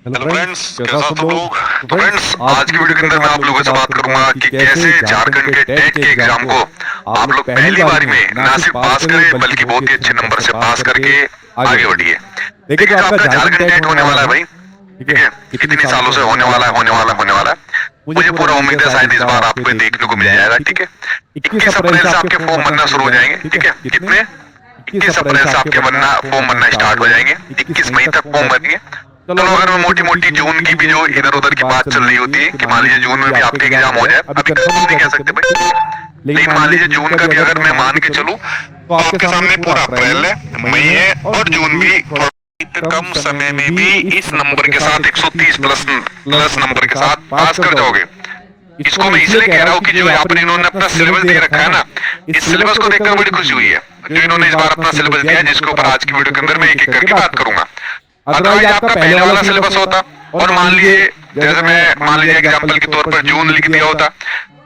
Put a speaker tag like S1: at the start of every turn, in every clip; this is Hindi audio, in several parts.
S1: हेलो फ्रेंड्स, कैसा सब लोग। तो फ्रेंड्स, आज की वीडियो के अंदर मैं आप लोगों से बात करूंगा कि कैसे झारखंड के टेट के एग्जाम को आप लोग पहली बारी में ना सिर्फ पास करें बल्कि बहुत ही अच्छे नंबर से पास करके आगे बढ़िए। देखिए, जो आपका झारखंड टेट होने वाला है भाई, ठीक है, कितनी सालों से होने वाला है। मुझे पूरा उम्मीद है शायद इस बार आपको देखने को मिल जाएगा। ठीक है, 21 अप्रैल से आपके फॉर्म बनना शुरू हो जाएंगे। ठीक है, कितने 21 अप्रैल से आपके फॉर्म बनना स्टार्ट हो जाएंगे। 21 मई तक फॉर्म बनेंगे। चलो, अगर मैं मोटी मोटी जून की भी जो इधर उधर की बात चल रही होती है कि मान लीजिए जून में भी आपके एग्जाम हो जाए, अभी कंफर्म नहीं कह सकते भाई, लेकिन मान लीजिए जून का भी अगर मैं मान के चलूं तो आपके सामने पूरा अप्रैल है, मई है और जून भी कम समय में भी इस नंबर के साथ 130 प्लस नंबर के साथ पास कर जाओगे। इसको मैं इसलिए कह रहा हूँ कि जो यहाँ पर इन्होंने अपना सिलेबस दे रखा है ना, इस सिलेबस को देखकर बड़ी खुशी हुई है जो इन्होंने इस बार अपना सिलेबस दिया है, जिसके ऊपर आज की वीडियो के अंदर मैं एक एक करके बात करूंगा। अदरवाइज आपका पहले वाला सिलेबस होता और मान लीजिए जैसे मैं मान लीजिए एग्जांपल के तौर पर जून लिख दिया होता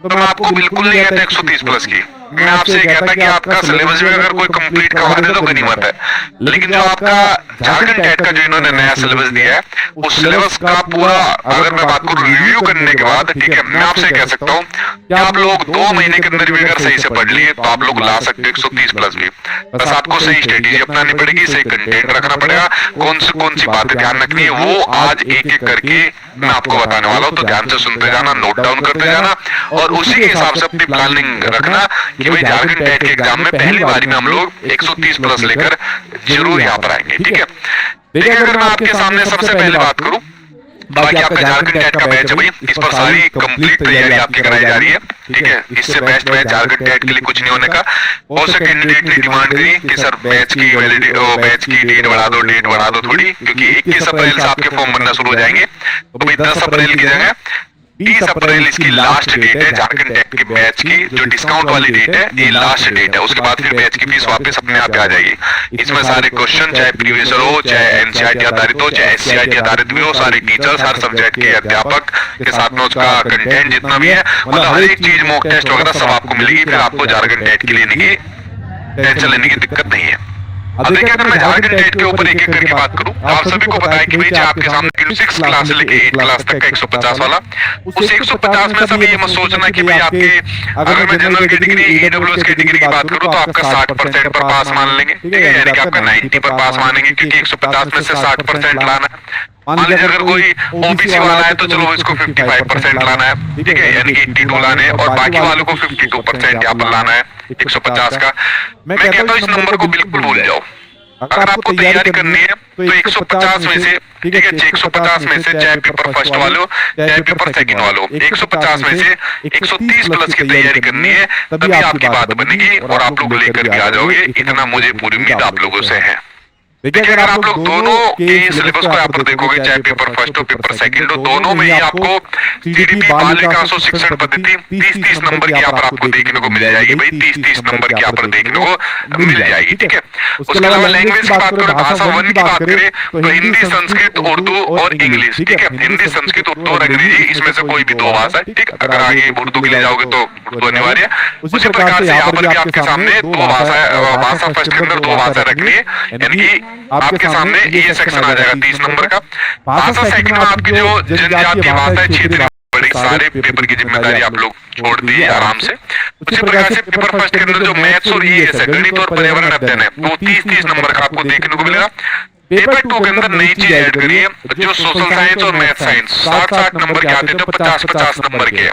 S1: तो मैं आपको बिल्कुल नहीं कहता 130 प्लस की, मैं आपसे कहता कि आपका सिलेबस भी अगर कोई कंप्लीट करवा दे तो गनीमत है। लेकिन जो आपका झारखंड टेट का जो इन्होंने नया सिलेबस दिया है, उस सिलेबस का पूरा अगर मैं बात करूं रिव्यू करने के बाद, ठीक है, मैं आपसे कह सकता हूं कि आप लोग 2 महीने के अंदर भी अगर सही से पढ़ लिए तो आप लोग ला सकते हो 130 प्लस भी। बस आपको सही स्ट्रेटेजी अपनानी पड़ेगी, सही कंटेंट रखना पड़ेगा, कौन सी बातें ध्यान रखनी है वो आज एक एक करके मैं आपको बताने वाला हूँ। तो ध्यान से सुनते जाना, नोट डाउन करते जाना और उसी के हिसाब से अपनी प्लानिंग रखना कि भाई झारखंड टेट के एग्जाम में पहली बारी में हम लोग 130 प्लस लेकर जरूर यहाँ पर आएंगे। ठीक है, देखिए, अगर मैं आपके सामने सबसे पहले बात करूं, बाकी आपका झारखंड टेट का बैच है भाई, इस पर सारी कंप्लीट तैयारी आपकी कराई जा रही है। ठीक है, इससे बेस्ट बैच झारखंड टेट के लिए कुछ नहीं होने का। बहुत से कैंडिडेट ने डिमांड करी कि सर बैच की डेट बढ़ा दो थोड़ी, क्योंकि 21 अप्रैल से आपके फॉर्म बनना शुरू हो जाएंगे। तो भाई 10 अप्रैल की जगह 30 अप्रैल इसकी लास्ट डेट है झारखंड टेट के बैच की, जो डिस्काउंट वाली डेट है ये लास्ट डेट है। उसके बाद फिर बैच की फीस वापस अपने आप आ जाएगी। इसमें सारे क्वेश्चन चाहे प्रीवियस हो, चाहे एनसीईआरटी आधारित हो, चाहे एससीईआरटी आधारित भी हो, सारे टीचर्स हर सब्जेक्ट के अध्यापक के साथ में उसका कंटेंट जितना भी है, मतलब हर एक चीज मॉक टेस्ट वगैरह सब आपको मिलेगी। फिर आपको झारखंड टेट के लेने की टेंशन लेने की दिक्कत नहीं है। अब देखिए, अगर मैं झारखंड टेट के ऊपर एक एक करके बात करूं, आप सभी को पता है कि भाई आपके सामने 6 क्लास से लेके 8 क्लास तक का 150 वाला, उस 150 में सब ये मत सोचना कि भाई आपके अगर मैं जनरल कैटेगरी ईडब्ल्यूएस कैटेगरी की बात करूं तो आपका 60% पर पास मान लेंगे। ठीक है, यानी कि आपका 90 पर पास मानेंगे, क्योंकि 150 में से 60% लाना है। मान लीजिए अगर कोई ओबीसी वाला है तो चलो इसको 55% लाना है। ठीक है, यानी कि 82 लाने हैं और बाकी वालों को 52% यहाँ पर लाना है 150 का। मैं कहता हूँ इस नंबर को बिल्कुल भूल जाओ। अगर आपको तैयारी करनी है तो 150 में से, ठीक है, 150 में से चाहे पेपर फर्स्ट वाले हो चाहे पेपर सेकंड वाले हो, 150 में से 130 प्लस की तैयारी करनी है, तभी आपकी बात बनेगी और आप लोग लेकर के आ जाओगे। इतना मुझे पूरी उम्मीद आप लोगों से है। देखिए, अगर आप लोग दोनों के सिलेबस को यहाँ पर देखोगे, चाहे पेपर फर्स्ट हो पेपर सेकंड हो, दोनों में ही आपको सीडीपी बालिका शिक्षण पद्धति 30-30 नंबर की यहाँ पर आपको देखने को मिल जाएगी भाई, 30-30 नंबर की यहाँ पर देखने को मिल जाएगी। ठीक है, उसके अलावा लैंग्वेज की बात करें, भाषा वन की बात करें तो हिंदी, संस्कृत, उर्दू और इंग्लिश। ठीक है, हिंदी, संस्कृत, उर्दू और अंग्रेजी, इसमें से कोई भी 2 भाषा है। ठीक, अगर आगे उर्दू के लिए जाओगे तो उर्दू अनिवार्य है। उसी प्रकार से यहाँ पर भी आपके सामने 2 भाषा फर्स्ट के अंदर 2 भाषा रखनी है, यानी कि आपके सामने ये सेक्शन आ जाएगा 30 नंबर का। भाषा सेकंड में आपकी जो जनजातीय भाषा है, क्षेत्रीय बड़े सारे पेपर की जिम्मेदारी आप लोग छोड़ दी आराम से। उसी प्रकार से पेपर फर्स्ट के अंदर जो मैथ्स और ये है गणित और पर्यावरण अध्ययन है, वो 30-30 नंबर का आपको देखने को मिलेगा। पेपर 2 के अंदर नई चीज ऐड करी है, जो सोशल साइंस और मैथ साइंस 60-60 नंबर के आते थे, 50-50 नंबर के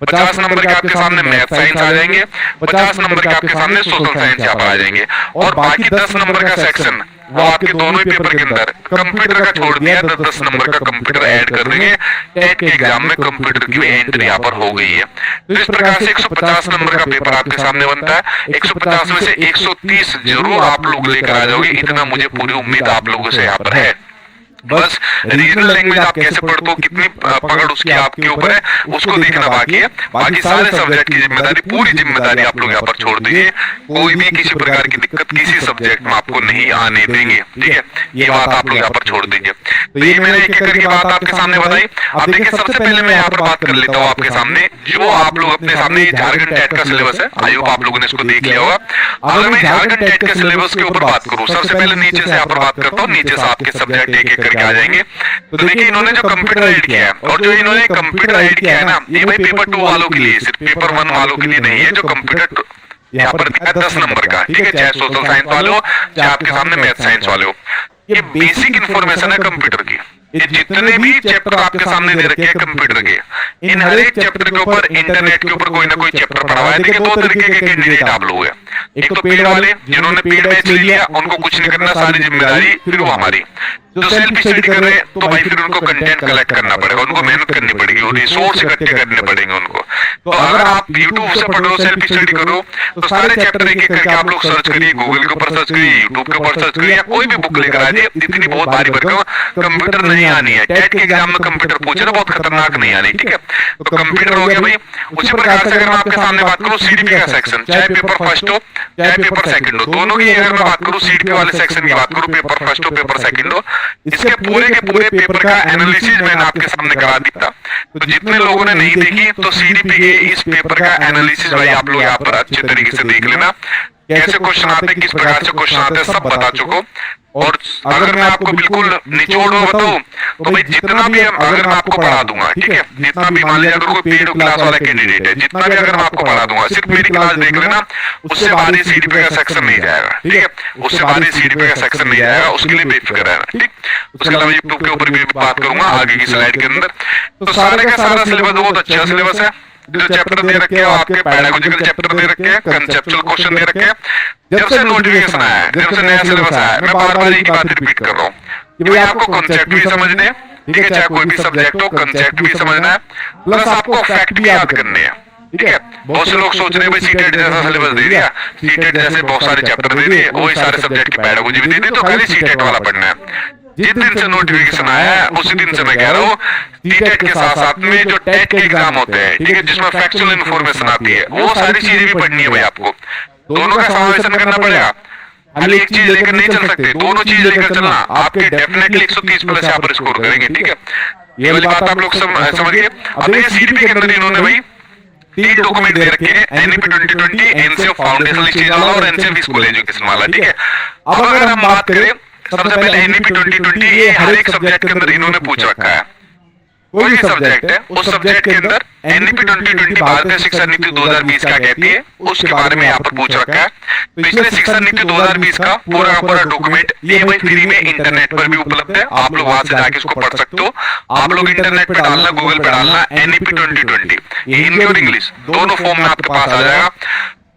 S1: 50 नंबर के आपके सामने मैथ साइंस आ जाएंगे, 50 नंबर के आपके सामने सोशल साइंस यहाँ पर आ जाएंगे और बाकी 10 नंबर का सेक्शन वो आपके दोनों ही पेपर के अंदर कंप्यूटर का छोड़ दिया, 10 नंबर का कंप्यूटर ऐड कर देंगे। टेट के एग्जाम में कंप्यूटर की एंट्री यहाँ पर हो गई है। तो इस प्रकार से 150 नंबर का पेपर आपके सामने बनता है। 150 में से 130 जरूर आप लोग लेकर आ जाओगे, इतना मुझे पूरी उम्मीद आप लोगों से यहाँ पर है। बस रीजनल लैंग्वेज आप कैसे पढ़ते हो, कितनी पकड़ उसकी आपके ऊपर है, उसको देखना बाकी है। बाकी सारे सब्जेक्ट की जिम्मेदारी, पूरी जिम्मेदारी आप लोग यहाँ पर छोड़ दीजिए। कोई भी किसी प्रकार की दिक्कत किसी सब्जेक्ट में आपको नहीं आने देंगे। ठीक है, ये बात आप लोग यहाँ पर छोड़ दीजिए। तो ये मैंने एक एक करके बात आपके सामने बताई। अब देखिए, सबसे पहले मैं यहाँ पर बात कर लेता हूँ आपके सामने, जो आप लोग अपने सामने झारखंड टेट का सिलेबस है, आई होप आप लोगों ने इसको देख लिया होगा। अगर मैं झारखंड टेट के सिलेबस के ऊपर बात करूँ, सबसे पहले नीचे से यहाँ पर बात करता हूँ, नीचे से आपके सब्जेक्ट एक एक करके आ जाएंगे। तो देखिए इन्होंने जो कंप्यूटर ऐड किया है, और जो इन्होंने कंप्यूटर ऐड किया है ना, ये भाई पेपर 2 वालों के लिए, सिर्फ पेपर 1 वालों के लिए नहीं है। जो कंप्यूटर यहाँ पर दिखा है 10 नंबर का, ठीक है, चाहे सोशल साइंस वाले हो चाहे आपके सामने मैथ साइंस वाले हो, ये बेसिक इन्फॉर्मेशन है कंप्यूटर की। ये जितने भी चैप्टर आपके सामने दे रखे हैं कंप्यूटर के, इन हर एक चैप्टर के ऊपर इंटरनेट के ऊपर कोई ना कोई चैप्टर पढ़ा हुआ है। देखिए दो तरीके के कैंडिडेट आप लोग हैं, एक तो पेड वाले जिन्होंने पेड बैच ले लिया, उनको कुछ नहीं करना, सारी जिम्मेदारी फिर वो हमारी। जो सेल्फ स्टडी कर रहे हैं तो भाई फिर उनको कंटेंट कलेक्ट करना पड़ेगा, उनको मेहनत करनी पड़ेगी और रिसोर्स इकट्ठे करने पड़ेंगे उनको। तो अगर आप यूट्यूब से पढ़ रहे हो, सेल्फ स्टडी कर रहे हो, तो सारे चैप्टर एक एक करके आप लोग सर्च करिए, गूगल के ऊपर सर्च करिए, यूट्यूब के ऊपर सर्च करिए, या कोई भी बुक लेकर आ जाइए। इतनी बहुत भारी भरकम कंप्यूटर नहीं आनी है, टेट के एग्जाम में कंप्यूटर पूछे ना बहुत खतरनाक नहीं आनी, ठीक है। तो कंप्यूटर हो गया भाई। उसी प्रकार से अगर मैं आपके सामने बात करूं सीडीपी का सेक्शन, चाहे पेपर फर्स्ट हो चाहे पेपर सेकंड हो, दोनों की अगर मैं बात करूं सीडीपी वाले सेक्शन की बात करूं, पेपर फर्स्ट हो पेपर सेकंड हो, इसके पूरे के पूरे पेपर का एनालिसिस मैंने आपके सामने करा दिया। तो जितने लोगों ने नहीं देखी तो सीडीपी के इस पेपर का एनालिसिस भाई आप लोग यहाँ पर अच्छे तरीके से देख लेना, कैसे क्वेश्चन आते, किस प्रकार से क्वेश्चन आते, सब बता चुको। और अगर मैं आपको बिल्कुल निचोड़ में बताऊं तो भाई जितना भी अगर मैं आपको पढ़ा दूंगा, ठीक है, जितना भी मान लीजिए अगर कोई पेड क्लास वाला कैंडिडेट है, जितना भी अगर मैं आपको पढ़ा दूंगा, सिर्फ मेरी क्लास देख लेना, उससे बाहर ही सीडीपी का सेक्शन नहीं जाएगा, ठीक है, उससे बाहर ही सीडीपी का सेक्शन नहीं जाएगा, उसके लिए बेफिक्र रहना, ठीक। उसके अलावा यूट्यूब के ऊपर भी बात करूंगा आगे की स्लाइड के अंदर। तो सारे का सारा सिलेबस बहुत अच्छा सिलेबस है। जो चैप्टर दे रखे हैं आपके पैडागोजिकल चैप्टर दे रखे हैं, कंसेप्चुअल क्वेश्चन दे रखे हैं। जब से नोटिफिकेशन आया है, जब से नया सिलेबस आया है, मैं बार बार एक बात रिपीट कर रहा हूँ कि भाई आपको कॉन्सेप्ट भी समझने हैं, ठीक है, चाहे कोई भी सब्जेक्ट हो, कॉन्सेप्ट भी समझना है, प्लस आपको फैक्ट भी याद करने हैं, ठीक है। बहुत से लोग सोच रहे हैं भाई सीटेट जैसा सिलेबस दे दिया, सीटेट जैसे बहुत सारे चैप्टर दे दिए, वही सारे सब्जेक्ट की पैडागोजी भी दे दी, तो खाली सीटेट वाला पढ़ना है। जिस दिन से नोटिफिकेशन आया है उसी दिन से मैं कह रहा हूँ सीटेट के साथ साथ में जो टेट के एग्जाम होते हैं, ठीक है, जिसमें फैक्चुअल इन्फॉर्मेशन आती है, वो सारी चीजें भी पढ़नी है भाई आपको। दोनों का समावेशन करना पड़ेगा, खाली एक चीज लेकर नहीं चल सकते, दोनों चीज लेकर चलना, आपके डेफिनेटली 130 प्लस यहाँ पर स्कोर करेंगे, ठीक है। ये वाली बात आप लोग समझिए। अब देखिए सीडीपी के अंदर इन्होंने भाई 3 डॉक्यूमेंट दे रखे हैं, एनईपी 2020, एनसीएफ फाउंडेशनल स्टेज वाला और एनसीएफ स्कूल एजुकेशन वाला, ठीक है। अब अगर हम बात करें सबसे पहले एनईपी 2020, ये हर एक सब्जेक्ट के अंदर इन्होंने पूछ रखा है, कोई भी सब्जेक्ट है उस सब्जेक्ट के अंदर एनईपी 2020 भारतीय शिक्षा नीति 2020 क्या कहती है उसके बारे में यहाँ पर पूछ रखा है। पिछले शिक्षा नीति 2020 का पूरा का पूरा डॉक्यूमेंट ये भाई फ्री में इंटरनेट पर भी उपलब्ध है, आप लोग वहां से जाके इसको पढ़ सकते हो। आप लोग इंटरनेट पे डालना, गूगल पे डालना एनईपी 2020, ये हिंदी और इंग्लिश दोनों फॉर्म में आपके पास आ जाएगा।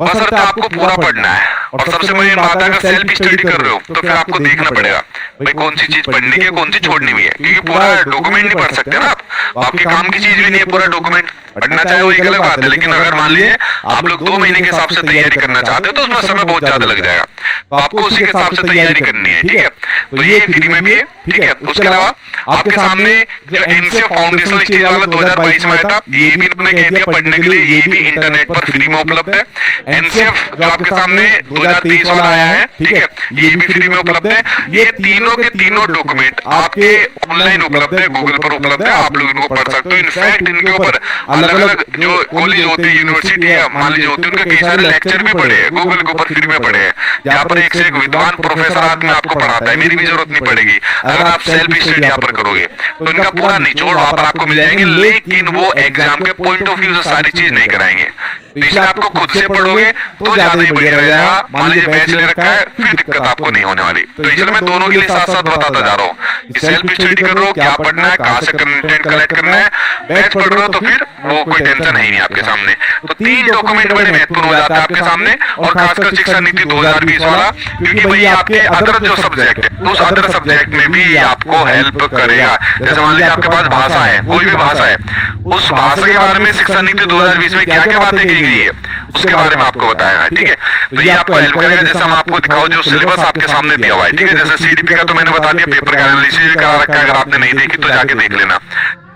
S1: बस आपको पूरा पढ़ना है। और सबसे बड़ी बात है अगर सेल्फ स्टडी कर रहे हो तो फिर आपको देखना पड़ेगा भाई कौन सी चीज पढ़नी है कौन सी छोड़नी भी है, क्योंकि पूरा डॉक्यूमेंट नहीं पढ़ सकते ना आप, आपके काम की चीज भी नहीं है पूरा डॉक्यूमेंट। पढ़ना चाहे वो एक अलग बात है, लेकिन अगर मान लीजिए आप लोग 2 महीने के हिसाब से तैयारी करना चाहते हो तो उसमें समय बहुत ज्यादा लग जाएगा, तो आपको उसी के हिसाब से तैयारी करनी है, ठीक है। तो ये फ्री में भी है, ठीक है। उसके अलावा आपके सामने जो एनसीएफ फाउंडेशनल स्टेज वाला 2022 में था, ये भी इन्होंने कह दिया पढ़ने के लिए, ये भी इंटरनेट पर फ्री में उपलब्ध है। एनसीएफ जो आपके सामने 2023 वाला आया है, ठीक है, ये भी फ्री में उपलब्ध है। ये तीनों के तीनों डॉक्यूमेंट आपके ऑनलाइन उपलब्ध है, गूगल पर उपलब्ध है, आप लोग इनको पढ़ सकते हो। इनफैक्ट इनके ऊपर अलग अलग जो कॉलेज होते हैं, यूनिवर्सिटी है मान लीजिए होती है, उनके कई सारे लेक्चर भी पढ़े हैं, गूगल के ऊपर फ्री में पढ़े हैं, जहाँ पर एक से एक विद्वान प्रोफेसर आदमी आपको पढ़ाता है, मेरी भी जरूरत नहीं पड़ेगी अगर आप सेल्फ स्टडी यहाँ पर करोगे तो इनका पूरा निचोड़ वहां पर आपको मिल जाएंगे। लेकिन वो एग्जाम के पॉइंट ऑफ व्यू से सारी चीज नहीं कराएंगे, तो इसलिए आपको खुद से पढ़ोगे तो ज्यादा ही बढ़िया रहेगा। मान लीजिए बैच ले रखा है फिर दिक्कत आपको नहीं होने वाली, तो इसलिए मैं दोनों के लिए साथ साथ बताता जा रहा हूँ कि सेल्फ स्टडी कर रहे हो क्या पढ़ना है, कहाँ से कंटेंट कलेक्ट करना है, बैच पढ़ रहे हो तो फिर वो कोई टेंशन है नहीं आपके सामने। तो 3 डॉक्यूमेंट बड़े महत्वपूर्ण हो जाते हैं आपके सामने, और खासकर शिक्षा नीति 2020 वाला, क्योंकि भाई आपके अदर जो सब्जेक्ट है उस अदर सब्जेक्ट में भी आपको हेल्प करेगा। जैसे मान लीजिए आपके पास भाषा है, कोई भी भाषा है, उस भाषा के बारे में शिक्षा नीति 2020 में क्या क्या बातें की गई है उसके बारे में आपको बताया, ठीक है। तो ये आपको हेल्प करेगा। जैसे हम आपको दिखाओ जो सिलेबस आपके सामने दिया हुआ है, ठीक है। जैसे सीडीपी का तो मैंने बता दिया, पेपर का एनालिसिस करा रखा है, अगर आपने नहीं देखी तो जाके देख लेना।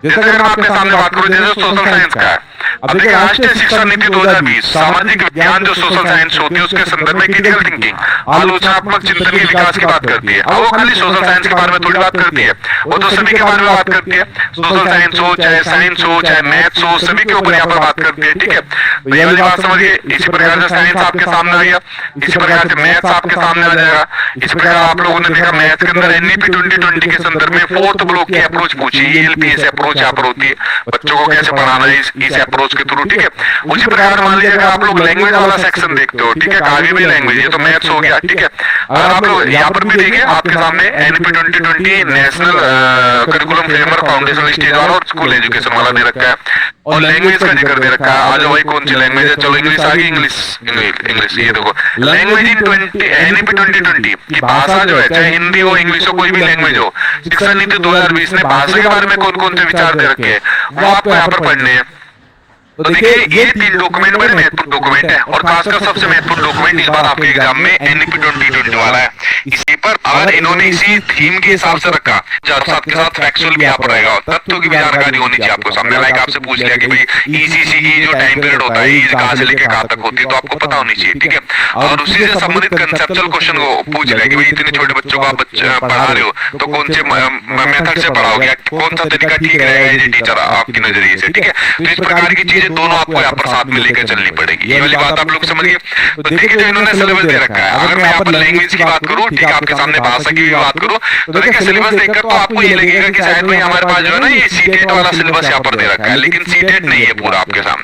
S1: जैसे अगर मैं आपके सामने बात करूं जैसे सोशल साइंस का है, अब देखिए राष्ट्रीय शिक्षा नीति 2020 सामाजिक विज्ञान जो सोशल साइंस होती है उसके संदर्भ में क्रिटिकल थिंकिंग आलोचनात्मक चिंतन के विकास की बात करती है। अब वो खाली सोशल साइंस के बारे में थोड़ी बात करती है, वो तो सभी के बारे में बात करती है। सोशल साइंस हो चाहे साइंस हो चाहे मैथ्स हो, सभी के ऊपर यहाँ पर बात करती है। ठीक है, तो ये वाली बात समझिए। इसी प्रकार से साइंस आपके सामने आ गया, इसी प्रकार से मैथ्स आपके सामने आ जाएगा। इस प्रकार आप लोगों ने देखा मैथ्स के अंदर एनईपी 2020 के संदर्भ में फोर्थ ब्लॉक की अप्रोच पूछी, ईएलपीएस अप्रोच यहाँ पर होती है, बच्चों को कैसे पढ़ाना है इस अप्रोच के थ्रू। ठीक है, उसी प्रकार मान लीजिए अगर आप लोग लैंग्वेज वाला सेक्शन देखते हो, ठीक है, काव्य भी लैंग्वेज, ये तो मैथ्स हो गया। ठीक है, अगर आप लोग यहाँ पर भी देखिए आपके सामने NEP 2020 national curriculum framework foundation stage वाला और स्कूल एजुकेशन वाला दे रखा है, और लैंग्वेज का जिक्र दे रखा है। आज भाई कौन सी लैंग्वेज है, चलो इंग्लिश आ गई, इंग्लिश इंग्लिश। ये देखो लैंग्वेज इन एनईपी 2020 की भाषा जो है, चाहे हिंदी हो इंग्लिश हो कोई भी लैंग्वेज हो, शिक्षा नीति 2020 ने भाषा के बारे में कौन कौन से विचार दे रखे हैं वो आपको यहाँ पर पढ़ने हैं। तो देखिए ये 3 डॉक्यूमेंट बड़े महत्वपूर्ण डॉक्यूमेंट है, और खासकर सबसे महत्वपूर्ण डॉक्यूमेंट इस बार आपके एग्जाम में एनईपी 2020 वाला है। इसी पर अगर इन्होंने इसी थीम के हिसाब से रखा, साथ के साथ फैक्चुअल भी यहाँ पर रहेगा, तथ्यों की भी जानकारी होनी चाहिए आपको सामने। लाइक आपसे पूछ लिया कि भाई ईसीसी की जो टाइम पीरियड होता है कहाँ से लेके कहाँ तक होती है, तो आपको पता होनी चाहिए। ठीक है, और उसी से संबंधित कंसेप्चुअल क्वेश्चन को पूछ लिया कि भाई इतने छोटे बच्चों को आप पढ़ा रहे हो तो कौन से मेथड से पढ़ाओगे, कौन सा तरीका ठीक रहेगा एज ए टीचर आपके नजरिए से। ठीक है, तो इस प्रकार की चीजें दोनों आपको यहाँ पर साथ में लेकर चलनी पड़ेगी। ये वाली बात आप लोग समझिए। तो देखिए जो इन्होंने सिलेबस दे रखा है, अगर मैं यहाँ पर लैंग्वेज की बात करूँ, ठीक है, आपके सामने भाषा की भी बात करूँ, तो देखिए सिलेबस देखकर तो आपको ये लगेगा कि शायद भाई हमारे पास जो है ना ये सीटेट वाला सिलेबस यहाँ पर दे रखा है, लेकिन सीटेट नहीं है पूरा आपके सामने।